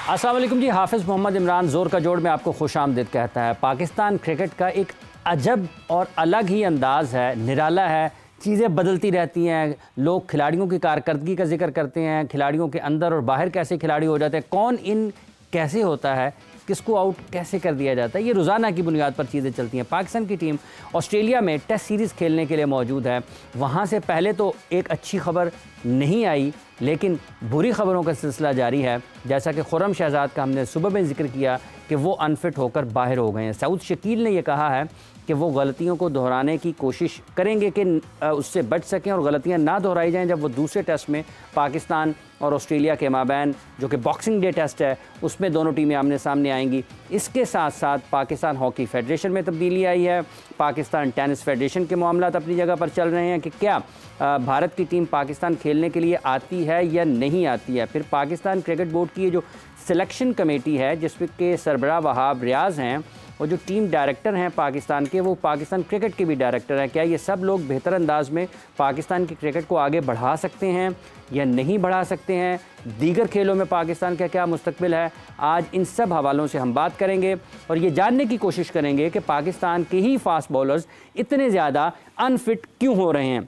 अस्सलाम वालेकुम जी। हाफिज़ मोहम्मद इमरान ज़ोर का जोड़ में आपको खुशामदीद कहता है। पाकिस्तान क्रिकेट का एक अजब और अलग ही अंदाज़ है, निराला है। चीज़ें बदलती रहती हैं, लोग खिलाड़ियों की कारकर्दगी का जिक्र करते हैं, खिलाड़ियों के अंदर और बाहर कैसे खिलाड़ी हो जाते हैं, कौन इन कैसे होता है, किसको आउट कैसे कर दिया जाता है, ये रोज़ाना की बुनियाद पर चीज़ें चलती हैं। पाकिस्तान की टीम ऑस्ट्रेलिया में टेस्ट सीरीज़ खेलने के लिए मौजूद है। वहाँ से पहले तो एक अच्छी खबर नहीं आई, लेकिन बुरी खबरों का सिलसिला जारी है। जैसा कि खुर्रम शहजाद का हमने सुबह में जिक्र किया कि वो अनफिट होकर बाहर हो गए हैं। सऊद शकील ने यह कहा है कि वो गलतियों को दोहराने की कोशिश करेंगे कि उससे बच सकें और गलतियां ना दोहराई जाएं जब वो दूसरे टेस्ट में पाकिस्तान और ऑस्ट्रेलिया के माबैन, जो कि बॉक्सिंग डे टेस्ट है, उसमें दोनों टीमें आमने सामने आएंगी। इसके साथ साथ पाकिस्तान हॉकी फेडरेशन में तब्दीली आई है। पाकिस्तान टेनिस फेडरेशन के मामलात अपनी जगह पर चल रहे हैं कि क्या भारत की टीम पाकिस्तान खेलने के लिए आती है या नहीं आती है। फिर पाकिस्तान क्रिकेट बोर्ड की ये जो सिलेक्शन कमेटी है, जिसमें के सरबराह वहाब रियाज़ हैं, और जो टीम डायरेक्टर हैं पाकिस्तान के, वो पाकिस्तान क्रिकेट के भी डायरेक्टर हैं। क्या ये सब लोग बेहतर अंदाज में पाकिस्तान की क्रिकेट को आगे बढ़ा सकते हैं या नहीं बढ़ा सकते हैं? दीगर खेलों में पाकिस्तान का क्या मुस्तकबिल है? आज इन सब हवालों से हम बात करेंगे और ये जानने की कोशिश करेंगे कि पाकिस्तान के ही फास्ट बॉलर्स इतने ज़्यादा अनफिट क्यों हो रहे हैं।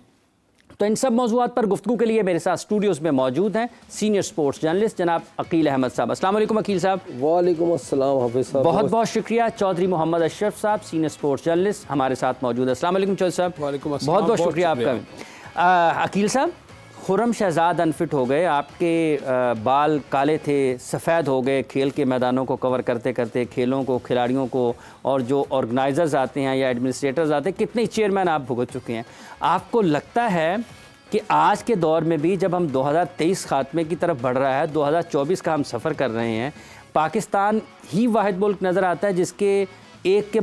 तो इन सब मौज़ूआत पर गुफ्तगू के लिए मेरे साथ स्टूडियोज़ में मौजूद हैं सीनियर स्पोर्ट्स जर्नलिस्ट जनाब अकील अहमद साहब। अस्सलाम वालेकुम अकील साहब। वालेकुम अस्सलाम हाफिज़ साहब। बहुत बहुत शुक्रिया। चौधरी मोहम्मद अशरफ साहब सीनियर स्पोर्ट्स जर्नलिस्ट हमारे साथ मौजूद है। अस्सलाम वालेकुम चौधरी साहब। वालेकुम अस्सलाम। बहुत बहुत शुक्रिया आपका। अकील साहब, खुर्रम शहजाद अनफिट हो गए, आपके बाल काले थे, सफ़ेद हो गए खेल के मैदानों को कवर करते करते, खेलों को, खिलाड़ियों को, और जो ऑर्गेनाइज़र्स आते हैं या एडमिनिस्ट्रेटर्स आते हैं, कितने चेयरमैन आप भुगत चुके हैं। आपको लगता है कि आज के दौर में भी जब हम 2023 खात्मे की तरफ बढ़ रहा है, 2024 का हम सफ़र कर रहे हैं, पाकिस्तान ही वाहिद मुल्क नज़र आता है जिसके एक के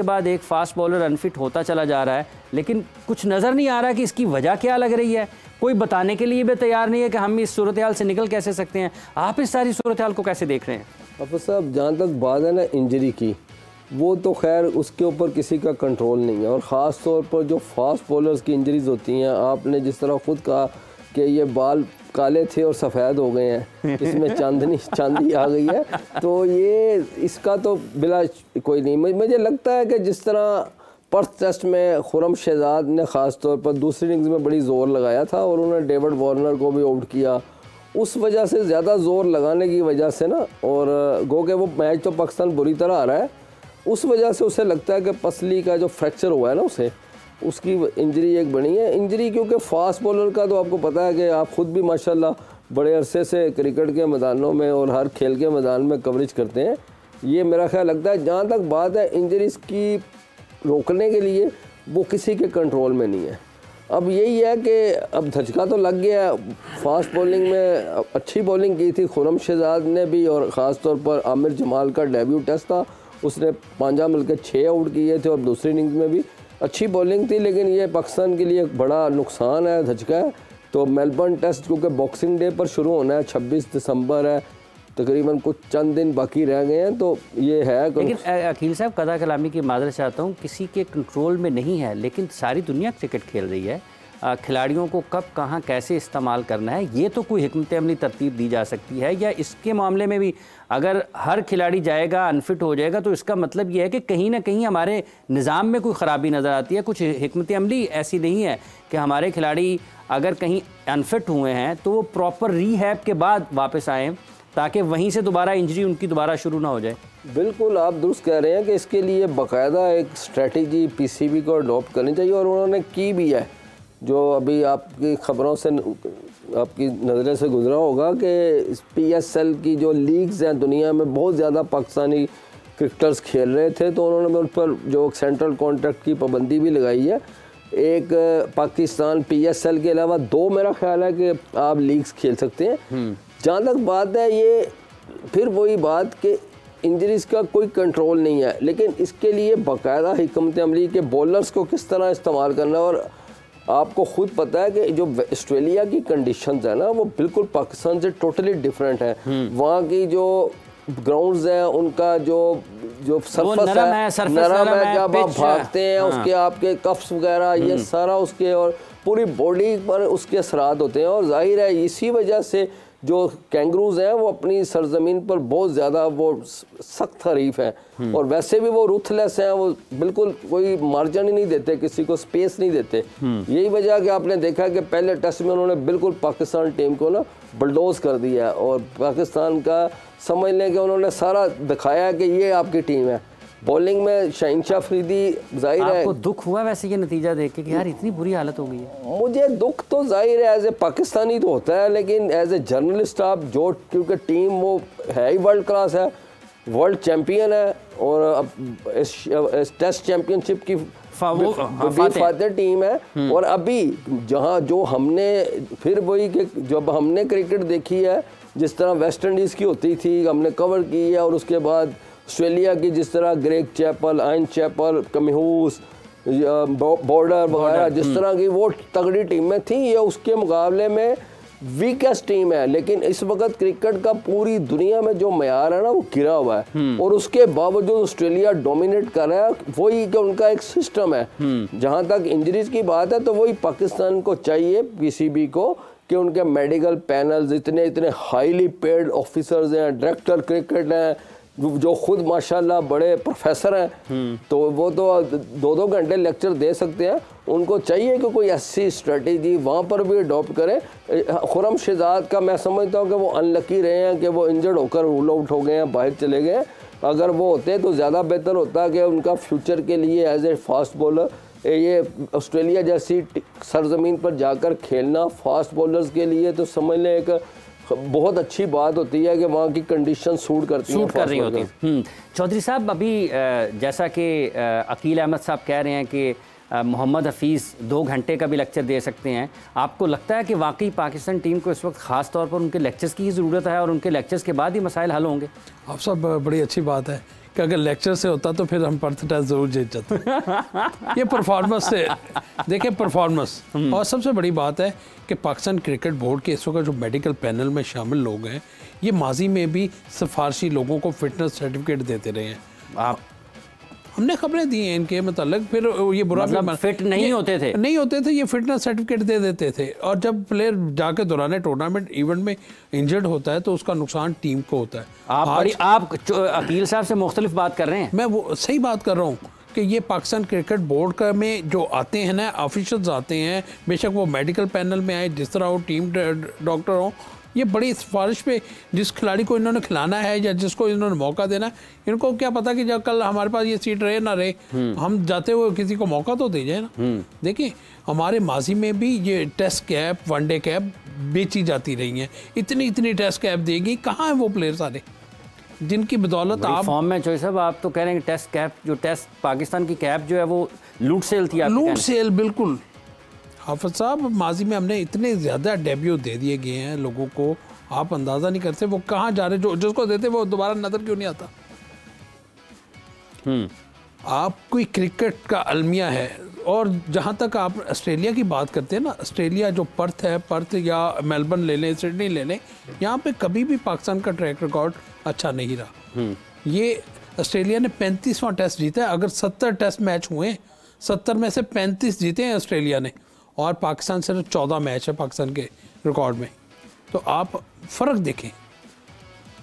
बाद एक फास्ट बॉलर अनफिट होता चला जा रहा है, लेकिन कुछ नज़र नहीं आ रहा कि इसकी वजह क्या लग रही है। कोई बताने के लिए भी तैयार नहीं है कि हम इस सूरत हाल से निकल कैसे सकते हैं। आप इस सारी सूरत हाल को कैसे देख रहे हैं? हाफिज़ साहब, जहाँ तक बात है ना इंजरी की, वो तो खैर उसके ऊपर किसी का कंट्रोल नहीं है, और ख़ास तौर पर जो फास्ट बॉलर्स की इंजरीज़ होती हैं, आपने जिस तरह ख़ुद कहा कि ये बाल काले थे और सफ़ेद हो गए हैं, इसमें चांदी आ गई है, तो ये इसका तो बिला कोई नहीं। मुझे लगता है कि जिस तरह पर्थ टेस्ट में खुर्रम शहजाद ने ख़ास तौर पर दूसरी इनिंग्स में बड़ी ज़ोर लगाया था और उन्होंने डेविड वार्नर को भी आउट किया, उस वजह से ज़्यादा ज़ोर लगाने की वजह से ना, और गो के वो मैच तो पाकिस्तान बुरी तरह आ रहा है, उस वजह से उसे लगता है कि पसली का जो फ्रैक्चर हुआ है ना, उसकी इंजरी एक बनी है। इंजरी क्योंकि फास्ट बॉलर का तो आपको पता है कि आप ख़ुद भी माशाल्लाह बड़े अरसे से क्रिकेट के मैदानों में और हर खेल के मैदान में कवरेज करते हैं। ये मेरा ख्याल लगता है, जहाँ तक बात है इंजरीज़ की रोकने के लिए, वो किसी के कंट्रोल में नहीं है। अब यही है कि अब धचका तो लग गया। फास्ट बॉलिंग में अच्छी बॉलिंग की थी खुर्रम शहजाद ने भी, और ख़ास तौर पर आमिर जमाल का डेब्यू टेस्ट था, उसने 5 मिलकर 6 आउट किए थे, और दूसरी इनिंग्स में भी अच्छी बॉलिंग थी। लेकिन ये पाकिस्तान के लिए एक बड़ा नुकसान है, धचका है। तो मेलबर्न टेस्ट क्योंकि बॉक्सिंग डे पर शुरू होना है, 26 दिसंबर है, तकरीबन कुछ चंद दिन बाकी रह गए हैं, तो ये है। लेकिन अकील साहब, कदा कलामी की मादर चाहता हूँ, किसी के कंट्रोल में नहीं है, लेकिन सारी दुनिया क्रिकेट खेल रही है। खिलाड़ियों को कब कहाँ कैसे इस्तेमाल करना है, ये तो कोई हिकमत अमली तरतीब दी जा सकती है। या इसके मामले में भी अगर हर खिलाड़ी जाएगा अनफिट हो जाएगा, तो इसका मतलब ये है कि कहीं ना कहीं हमारे निज़ाम में कोई ख़राबी नज़र आती है। कुछ हिकमत अमली ऐसी नहीं है कि हमारे खिलाड़ी अगर कहीं अनफिट हुए हैं तो वो प्रॉपर रीहैब के बाद वापस आएँ, ताकि वहीं से दोबारा इंजरी उनकी दोबारा शुरू ना हो जाए। बिल्कुल आप दुरुस्त कह रहे हैं कि इसके लिए बाकायदा एक स्ट्रेटजी पीसीबी को अडॉप्ट करनी चाहिए, और उन्होंने की भी है। जो अभी आपकी ख़बरों से, आपकी नज़रों से गुजरा होगा कि पीएसएल की जो लीग्स हैं दुनिया में, बहुत ज़्यादा पाकिस्तानी क्रिकेटर्स खेल रहे थे, तो उन्होंने उन पर जो सेंट्रल कॉन्ट्रैक्ट की पाबंदी भी लगाई है। एक पाकिस्तान पीएसएल के अलावा 2 मेरा ख्याल है कि आप लीग्स खेल सकते हैं। जहाँ तक बात है, ये फिर वही बात कि इंजरीज़ का कोई कंट्रोल नहीं है, लेकिन इसके लिए बाकायदा हिकमत अमली के बॉलर्स को किस तरह इस्तेमाल करना है। और आपको ख़ुद पता है कि जो ऑस्ट्रेलिया की कंडीशंस है ना, वो बिल्कुल पाकिस्तान से टोटली डिफरेंट है। वहाँ की जो ग्राउंड्स हैं, उनका जो सरफेस है नरम है, जब आप भागते हैं उसके आपके कफ्स वगैरह ये सारा उसके और पूरी बॉडी पर उसके असरात होते हैं, और जाहिर है इसी वजह से जो कैंगरूज हैं वो अपनी सरजमीन पर बहुत ज़्यादा वो सख्त हरीफ हैं और वैसे भी वो रूथलेस हैं, वो बिल्कुल कोई मार्जिन ही नहीं देते, किसी को स्पेस नहीं देते। यही वजह कि आपने देखा कि पहले टेस्ट में उन्होंने बिल्कुल पाकिस्तान टीम को ना बुलडोज कर दिया और पाकिस्तान का समझ लें कि उन्होंने सारा दिखाया कि ये आपकी टीम है। बॉलिंग में शहीनशाह अफरीदी जाहिर है। आपको दुख हुआ वैसे ये नतीजा देख के कि यार इतनी बुरी हालत हो गई है? मुझे दुख तो जाहिर है एज ए पाकिस्तानी तो होता है, लेकिन एज ए जर्नलिस्ट आप जो, क्योंकि टीम वो है ही वर्ल्ड क्लास है, वर्ल्ड चैम्पियन है और अब इस टेस्ट चैम्पियनशिप की फातेह टीम है। और अभी जहाँ जो हमने फिर वही कि जब हमने क्रिकेट देखी है जिस तरह वेस्ट इंडीज़ की होती थी हमने कवर की है, और उसके बाद ऑस्ट्रेलिया की जिस तरह ग्रेग चैपल, आइन चैपल, कमिहूस, बॉर्डर वगैरह जिस तरह की वो तगड़ी टीमें थी, ये उसके मुकाबले में वीकेस्ट टीम है। लेकिन इस वक्त क्रिकेट का पूरी दुनिया में जो मयार है ना वो गिरा हुआ है, और उसके बावजूद ऑस्ट्रेलिया डोमिनेट कर रहा है। वही कि उनका एक सिस्टम है। जहाँ तक इंजरीज की बात है तो वही पाकिस्तान को चाहिए, पीसीबी को, कि उनके मेडिकल पैनल्स इतने हाईली पेड ऑफिसर्स हैं, डायरेक्टर क्रिकेट हैं जो खुद माशाल्लाह बड़े प्रोफेसर हैं, तो वो तो 2-2 घंटे लेक्चर दे सकते हैं। उनको चाहिए कि कोई ऐसी स्ट्रेटेजी वहाँ पर भी अडॉप्ट करें। खुरम शहजाद का मैं समझता हूँ कि वो अनलकी रहे हैं कि वो इंजर्ड होकर रूल आउट हो गए हैं, बाहर चले गए हैं। अगर वो होते तो ज़्यादा बेहतर होता कि उनका फ्यूचर के लिए एज ए फास्ट बॉलर ये ऑस्ट्रेलिया जैसी सरजमीन पर जाकर खेलना फास्ट बॉलर्स के लिए तो समझ लें एक बहुत अच्छी बात होती है कि वहाँ की कंडीशन सूट कर रही होती है। चौधरी साहब, अभी जैसा कि अकील अहमद साहब कह रहे हैं कि मोहम्मद हफीज़ 2 घंटे का भी लेक्चर दे सकते हैं, आपको लगता है कि वाकई पाकिस्तान टीम को इस वक्त ख़ास तौर पर उनके लेक्चर्स की ही ज़रूरत है और उनके लेक्चर्स के बाद ही मसाइल हल होंगे? आप सब बड़ी अच्छी बात है कि अगर लेक्चर से होता तो फिर हम पर्थ टेस्ट ज़रूर जीत जाते। ये परफॉर्मेंस से देखें, परफॉर्मेंस। और सबसे बड़ी बात है कि पाकिस्तान क्रिकेट बोर्ड के इस वक्त जो मेडिकल पैनल में शामिल लोग हैं, ये माजी में भी सिफारशी लोगों को फिटनेस सर्टिफिकेट देते रहे हैं। आप हमने खबरें दी हैं इनके मतलब, फिर ये बुरा मतलब फिट नहीं होते थे, ये फिटनेस सर्टिफिकेट दे देते थे। और जब प्लेयर जाके दौरान टूर्नामेंट इवेंट में इंजर्ड होता है तो उसका नुकसान टीम को होता है। आप अकील साहब से मुख्तलिफ बात कर रहे हैं। मैं वो सही बात कर रहा हूँ कि ये पाकिस्तान क्रिकेट बोर्ड का में जो आते हैं ना ऑफिशियल्स आते हैं, बेशक वो मेडिकल पैनल में आए, जिस तरह वो टीम डॉक्टर हों, ये बड़ी सिफारिश पे जिस खिलाड़ी को इन्होंने खिलाना है या जिसको इन्होंने मौका देना है, इनको क्या पता कि जब कल हमारे पास ये सीट रहे ना रहे, हम जाते हुए किसी को मौका तो दे जाए ना। देखिए हमारे माजी में भी ये टेस्ट कैप, वनडे कैप बेची जाती रही हैं। इतनी टेस्ट कैप देगी, कहाँ हैं वो प्लेयर सारे जिनकी बदौलत आप फॉर्म में चॉइस साहब आप तो कह रहे हैं कि टेस्ट कैप, जो टेस्ट पाकिस्तान की कैप जो है वो लूट सेल थी। लूट सेल, बिल्कुल। हाफिज साहब, माजी में हमने इतने ज़्यादा डेब्यू दे दिए गए हैं लोगों को, आप अंदाज़ा नहीं करते वो कहाँ जा रहे। जो जिसको देते वो दोबारा नज़र क्यों नहीं आता। आप कोई क्रिकेट का अलमिया है। और जहाँ तक आप ऑस्ट्रेलिया की बात करते हैं ना, ऑस्ट्रेलिया जो पर्थ है, पर्थ या मेलबर्न ले लें, सिडनी ले लें, यहाँ पे कभी भी पाकिस्तान का ट्रैक रिकॉर्ड अच्छा नहीं रहा। ये ऑस्ट्रेलिया ने 35वां टेस्ट जीता है। अगर 70 टेस्ट मैच हुए, 70 में से 35 जीते हैं ऑस्ट्रेलिया ने, और पाकिस्तान सिर्फ 14 मैच है पाकिस्तान के रिकॉर्ड में। तो आप फ़र्क देखें।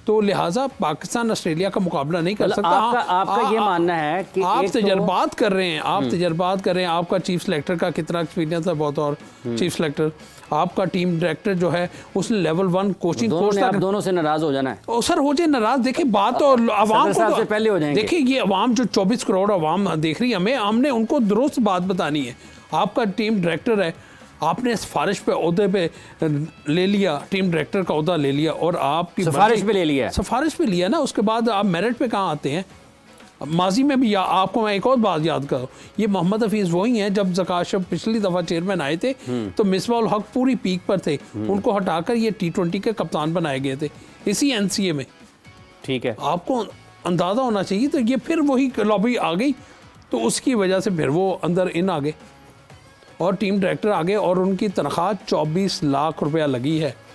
तो लिहाजा पाकिस्तान ऑस्ट्रेलिया का मुकाबला नहीं कर सकता। आपका ये मानना है कि आप तजर्बात कर रहे हैं, आपका चीफ सेलेक्टर का कितना एक्सपीरियंस है बहुत, और चीफ सेलेक्टर आपका टीम डायरेक्टर जो है उसने लेवल 1 कोचिंग कोर्स आप दोनों से नाराज हो जाना है। ओ सर हो जाए नाराज। देखिए बात तो अवाम से पहले हो जाएंगे। देखिए ये अवाम जो 24 करोड़ अवाम देख रही है, हमने उनको दुरुस्त बात बतानी है। आपका टीम डायरेक्टर है, आपने सिफारिश पे ओहदे पे ले लिया, टीम डायरेक्टर का ओहदा ले लिया, और आपकी सिफारिश पे ले लिया, सिफारिश पे लिया ना, उसके बाद आप मेरिट पे कहाँ आते हैं। माजी में भी आपको मैं एक और बात याद करूँ, ये मोहम्मद हफीज़ वही हैं जब ज़काशब पिछली दफ़ा चेयरमैन आए थे तो मिसबाहुल हक पूरी पीक पर थे, उनको हटाकर ये T20 के कप्तान बनाए गए थे इसी NCA में। ठीक है, आपको अंदाज़ा होना चाहिए। तो ये फिर वही लॉबी आ गई, तो उसकी वजह से फिर वो अंदर इन आ गए और टीम डायरेक्टर आ गए, और उनकी तनख्वाह 24 लाख रुपया लगी है।